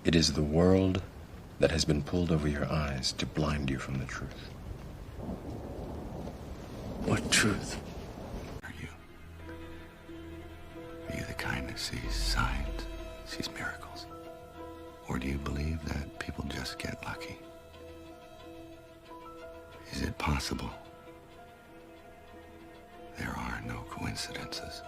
It is the world that has been pulled over your eyes to blind you from the truth. What truth? Are you? Are you the kind that sees signs, sees miracles? Or do you believe that people just get lucky? Is it possible there are no coincidences?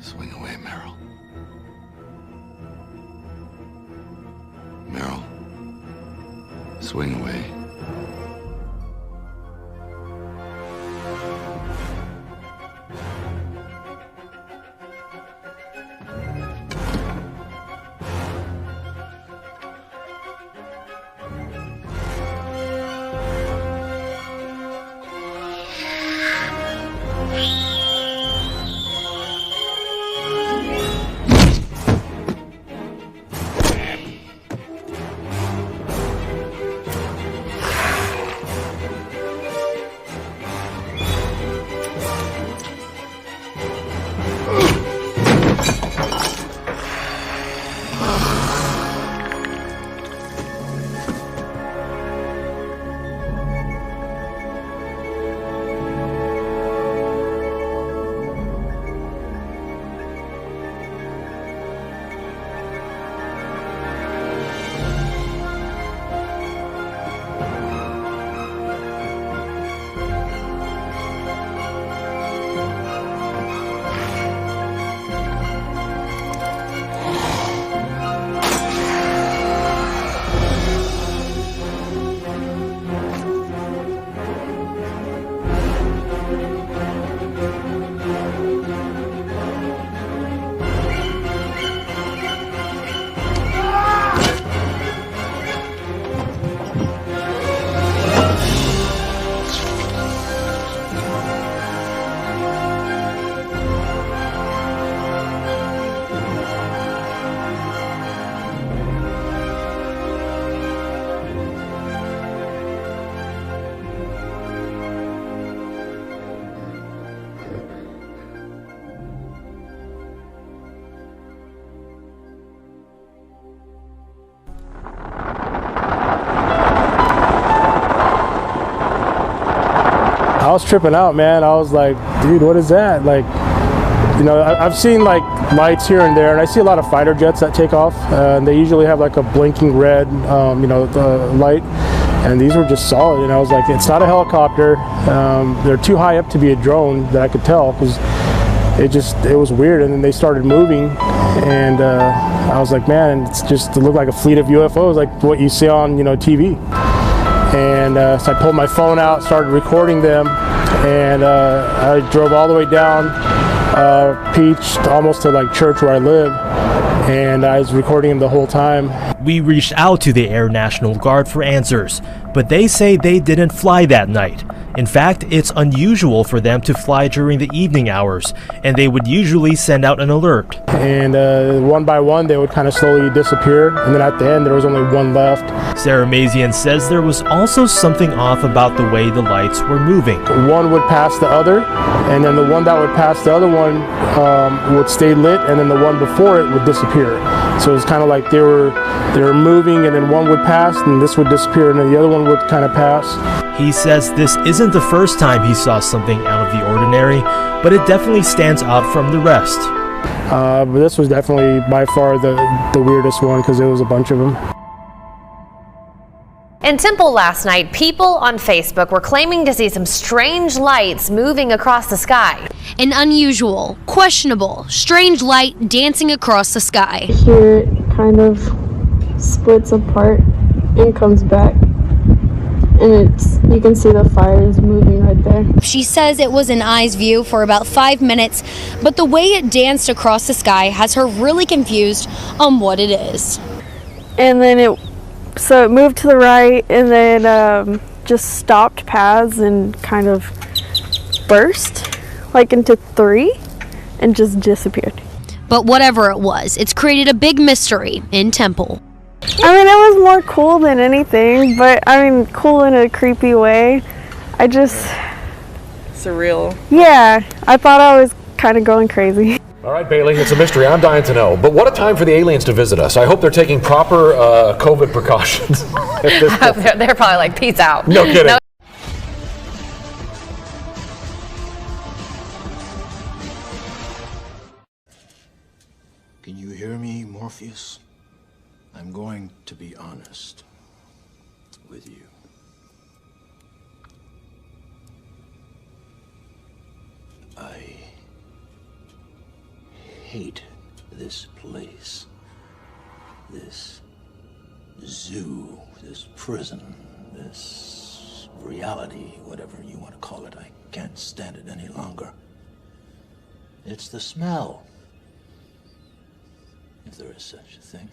Swing away, Merrill. Merrill. Swing away. I was tripping out, man. I was like, dude, what is that? Like, you know, I've seen like lights here and there, and I see a lot of fighter jets that take off, and they usually have like a blinking red, you know, the light. And these were just solid, and I was like, it's not a helicopter. They're too high up to be a drone, that I could tell, because it was weird. And then they started moving, and I was like, man, it looked like a fleet of UFOs, like what you see on, you know, TV. And so I pulled my phone out, started recording them, and I drove all the way down Peach, almost to like church where I live, and I was recording them the whole time. We reached out to the Air National Guard for answers, but they say they didn't fly that night. In fact, it's unusual for them to fly during the evening hours, and they would usually send out an alert. And one by one, they would kind of slowly disappear, and then at the end, there was only one left. Sarah Mazian says there was also something off about the way the lights were moving. One would pass the other, and then the one that would pass the other one would stay lit, and then the one before it would disappear. So it was kind of like they were moving, and then one would pass, and this would disappear, and then the other one would kind of pass. He says this isn't the first time he saw something out of the ordinary, but it definitely stands out from the rest. But this was definitely by far the weirdest one, because there was a bunch of them. In Temple last night, people on Facebook were claiming to see some strange lights moving across the sky. An unusual, questionable, strange light dancing across the sky. Here it kind of splits apart and comes back. And you can see the fires moving right there. She says it was an eye's view for about 5 minutes, but the way it danced across the sky has her really confused on what it is. And then it So it moved to the right and then just stopped paths and kind of burst like into 3 and just disappeared. But whatever it was, it's created a big mystery in Temple. I mean, it was more cool than anything, but I mean, cool in a creepy way. I just... Surreal. Yeah, I thought I was kind of going crazy. All right, Bailey, it's a mystery. I'm dying to know. But what a time for the aliens to visit us. I hope they're taking proper COVID precautions. They're probably like, peace out. No kidding. No. Can you hear me, Morpheus? I'm going to be honest with you. I hate this place, this zoo, this prison, this reality, whatever you want to call it. I can't stand it any longer. It's the smell, if there is such a thing.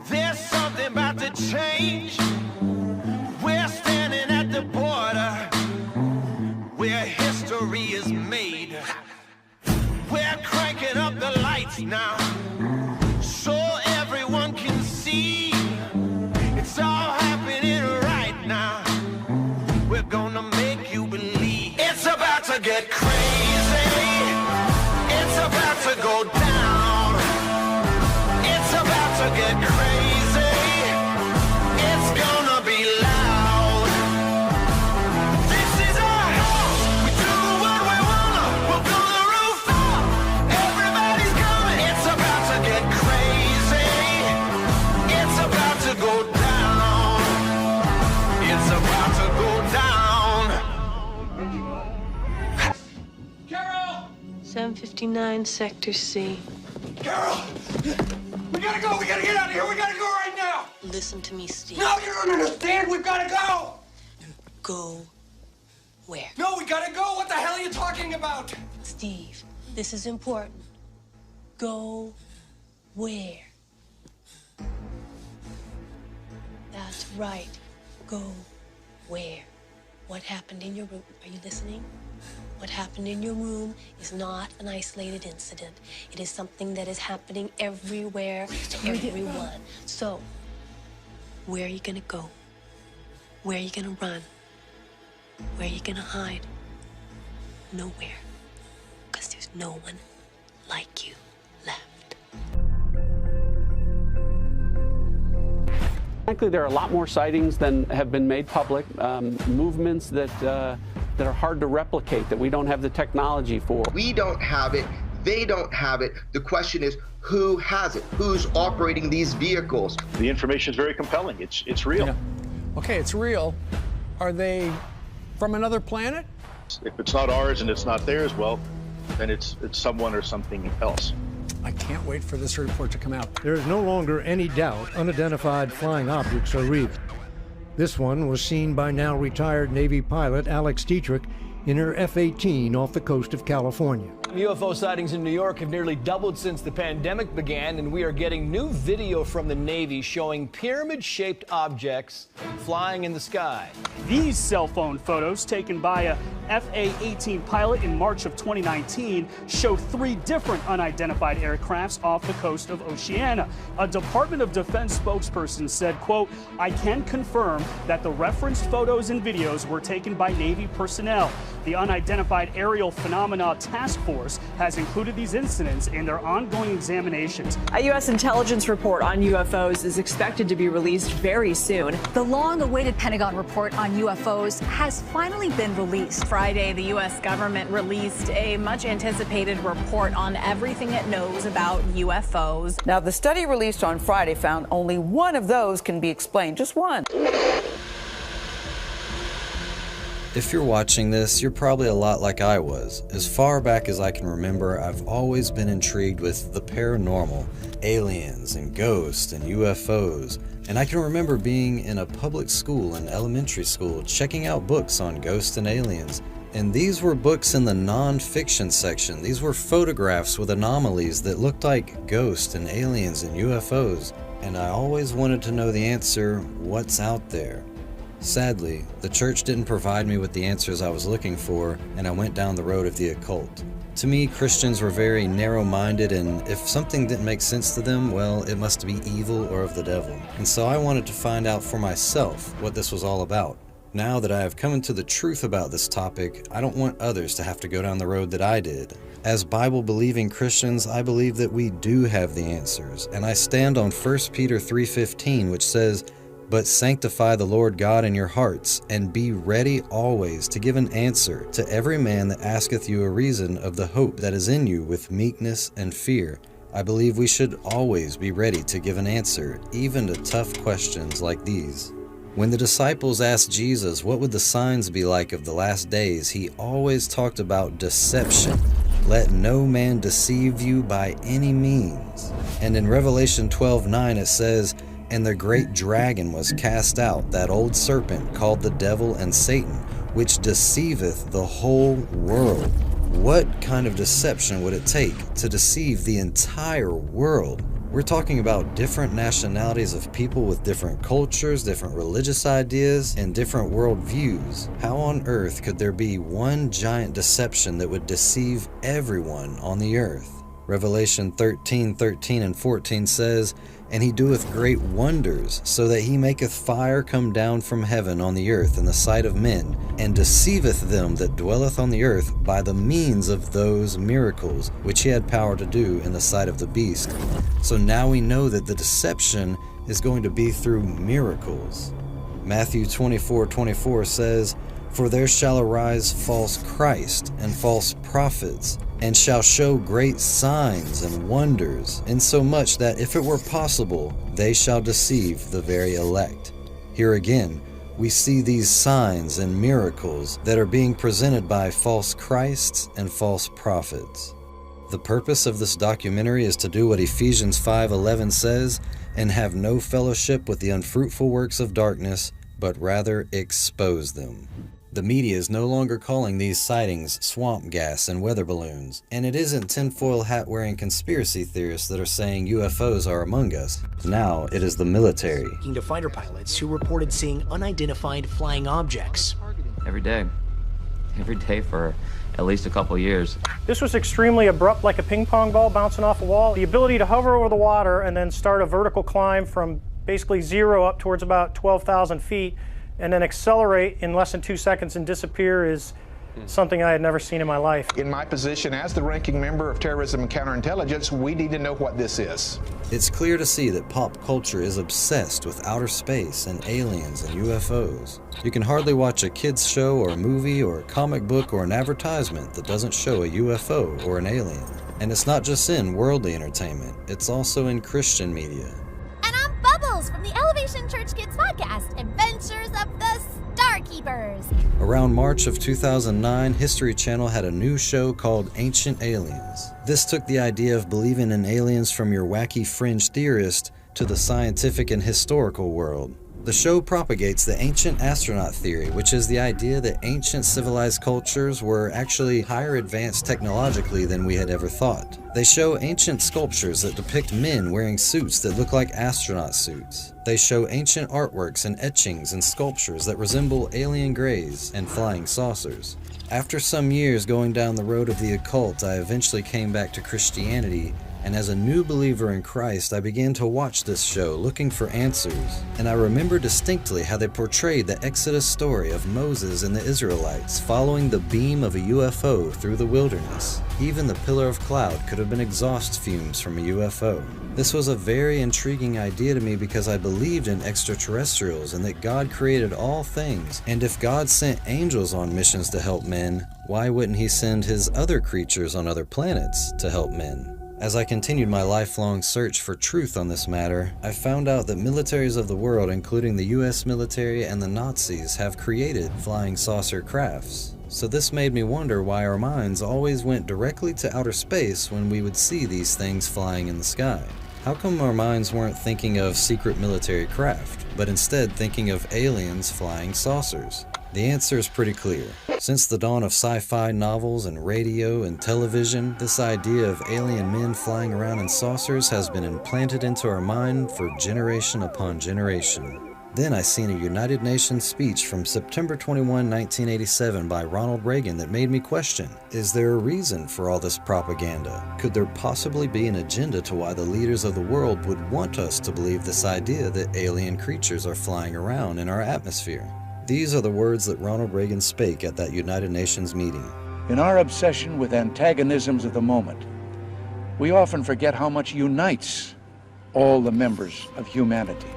There's something about to change. We're standing at the border where history is made. We're cranking up the lights now so everyone can see it's all happening right now. We're gonna make you believe it's about to get crazy. It's about to go down. It's about to get crazy. It's gonna be loud. This is our house. We do what we wanna. We'll blow the roof off. Everybody's coming. It's about to get crazy. It's about to go down. It's about to go down. Carol! 759 Sector C. Carol! We gotta go! We gotta get out of here! We gotta go right now! Listen to me, Steve. No, you don't understand! We've gotta go! Go where? No, we gotta go! What the hell are you talking about? Steve, this is important. Go where? That's right. Go where? What happened in your room? Are you listening? What happened in your room is not an isolated incident. It is something that is happening everywhere to everyone. So, where are you gonna go? Where are you gonna run? Where are you gonna hide? Nowhere. Because there's no one like you left. Frankly, there are a lot more sightings than have been made public, movements that are hard to replicate, that we don't have the technology for. We don't have it, they don't have it. The question is, who has it? Who's operating these vehicles? The information is very compelling. It's real. Yeah. Okay, it's real. Are they from another planet? If it's not ours and it's not theirs, well, then it's someone or something else. I can't wait for this report to come out. There is no longer any doubt unidentified flying objects are real. This one was seen by now retired Navy pilot Alex Dietrich in her F-18 off the coast of California. UFO sightings in New York have nearly doubled since the pandemic began, and we are getting new video from the Navy showing pyramid-shaped objects flying in the sky. These cell phone photos taken by a FA-18 pilot in March of 2019 show 3 different unidentified aircrafts off the coast of Oceania. A Department of Defense spokesperson said, quote, "I can confirm that the referenced photos and videos were taken by Navy personnel. The Unidentified Aerial Phenomena Task Force has included these incidents in their ongoing examinations." A U.S. intelligence report on UFOs is expected to be released very soon. The long-awaited Pentagon report on UFOs has finally been released. Friday, the U.S. government released a much-anticipated report on everything it knows about UFOs. Now, the study released on Friday found only one of those can be explained, just one. If you're watching this, you're probably a lot like I was. As far back as I can remember, I've always been intrigued with the paranormal, aliens and ghosts and UFOs, and I can remember being in a public school in elementary school checking out books on ghosts and aliens. And these were books in the non-fiction section. These were photographs with anomalies that looked like ghosts and aliens and UFOs. And I always wanted to know the answer, what's out there? Sadly, the church didn't provide me with the answers I was looking for, and I went down the road of the occult. To me, Christians were very narrow-minded, and if something didn't make sense to them, well, it must be evil or of the devil. And so I wanted to find out for myself what this was all about. Now that I have come into the truth about this topic, I don't want others to have to go down the road that I did. As Bible-believing Christians, I believe that we do have the answers, and I stand on 1 Peter 3:15, which says, "But sanctify the Lord God in your hearts, and be ready always to give an answer to every man that asketh you a reason of the hope that is in you with meekness and fear." I believe we should always be ready to give an answer, even to tough questions like these. When the disciples asked Jesus what would the signs be like of the last days, he always talked about deception. Let no man deceive you by any means. And in Revelation 12:9 it says, "And the great dragon was cast out, that old serpent called the devil and Satan, which deceiveth the whole world." What kind of deception would it take to deceive the entire world? We're talking about different nationalities of people with different cultures, different religious ideas, and different worldviews. How on earth could there be one giant deception that would deceive everyone on the earth? Revelation 13:13 and 14 says, "And he doeth great wonders, so that he maketh fire come down from heaven on the earth in the sight of men, and deceiveth them that dwelleth on the earth by the means of those miracles, which he had power to do in the sight of the beast." So now we know that the deception is going to be through miracles. Matthew 24:24 says, "For there shall arise false Christ and false prophets, and shall show great signs and wonders, insomuch that if it were possible, they shall deceive the very elect." Here again, we see these signs and miracles that are being presented by false Christs and false prophets. The purpose of this documentary is to do what Ephesians 5:11 says, "And have no fellowship with the unfruitful works of darkness, but rather expose them." The media is no longer calling these sightings swamp gas and weather balloons, and it isn't tinfoil hat-wearing conspiracy theorists that are saying UFOs are among us. Now it is the military. To fighter pilots who reported seeing unidentified flying objects. Every day for at least a couple years. This was extremely abrupt, like a ping pong ball bouncing off a wall. The ability to hover over the water and then start a vertical climb from basically zero up towards about 12,000 feet, and then accelerate in less than 2 seconds and disappear is something I had never seen in my life. In my position as the ranking member of Terrorism and Counterintelligence, we need to know what this is. It's clear to see that pop culture is obsessed with outer space and aliens and UFOs. You can hardly watch a kids show or a movie or a comic book or an advertisement that doesn't show a UFO or an alien. And it's not just in worldly entertainment, it's also in Christian media. And I'm Bubbles from the Elevation Church Kids podcast, Adventures of the Starkeepers. Around March of 2009, History Channel had a new show called Ancient Aliens. This took the idea of believing in aliens from your wacky fringe theorist to the scientific and historical world. The show propagates the ancient astronaut theory, which is the idea that ancient civilized cultures were actually higher advanced technologically than we had ever thought. They show ancient sculptures that depict men wearing suits that look like astronaut suits. They show ancient artworks and etchings and sculptures that resemble alien greys and flying saucers. After some years going down the road of the occult, I eventually came back to Christianity, and as a new believer in Christ, I began to watch this show looking for answers. And I remember distinctly how they portrayed the Exodus story of Moses and the Israelites following the beam of a UFO through the wilderness. Even the pillar of cloud could have been exhaust fumes from a UFO. This was a very intriguing idea to me because I believed in extraterrestrials and that God created all things. And if God sent angels on missions to help men, why wouldn't he send his other creatures on other planets to help men? As I continued my lifelong search for truth on this matter, I found out that militaries of the world, including the US military and the Nazis, have created flying saucer crafts. So this made me wonder why our minds always went directly to outer space when we would see these things flying in the sky. How come our minds weren't thinking of secret military craft, but instead thinking of aliens flying saucers? The answer is pretty clear. Since the dawn of sci-fi novels and radio and television, this idea of alien men flying around in saucers has been implanted into our mind for generation upon generation. Then I seen a United Nations speech from September 21, 1987 by Ronald Reagan that made me question, is there a reason for all this propaganda? Could there possibly be an agenda to why the leaders of the world would want us to believe this idea that alien creatures are flying around in our atmosphere? These are the words that Ronald Reagan spake at that United Nations meeting. In our obsession with antagonisms of the moment, we often forget how much unites all the members of humanity.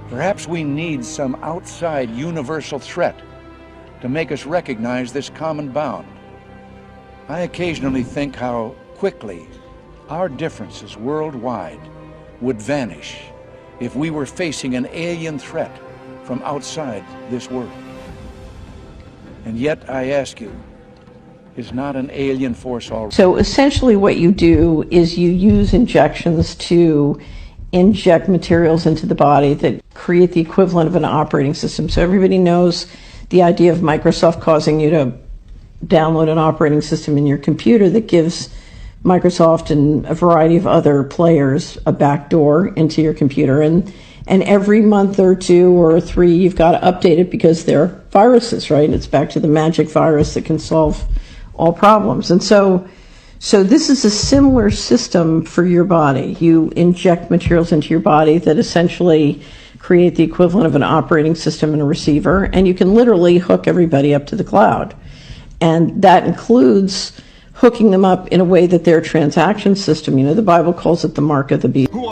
Perhaps we need some outside universal threat to make us recognize this common bound. I occasionally think how quickly our differences worldwide would vanish if we were facing an alien threat from outside this world. And yet, I ask you, is not an alien force already? So essentially what you do is you use injections to inject materials into the body that create the equivalent of an operating system. So everybody knows the idea of Microsoft causing you to download an operating system in your computer that gives Microsoft and a variety of other players a backdoor into your computer. And every month or 2 or 3, you've got to update it because they're viruses, right? It's back to the magic virus that can solve all problems. And so this is a similar system for your body. You inject materials into your body that essentially create the equivalent of an operating system and a receiver, and you can literally hook everybody up to the cloud. And that includes hooking them up in a way that their transaction system, the Bible calls it the mark of the beast. Who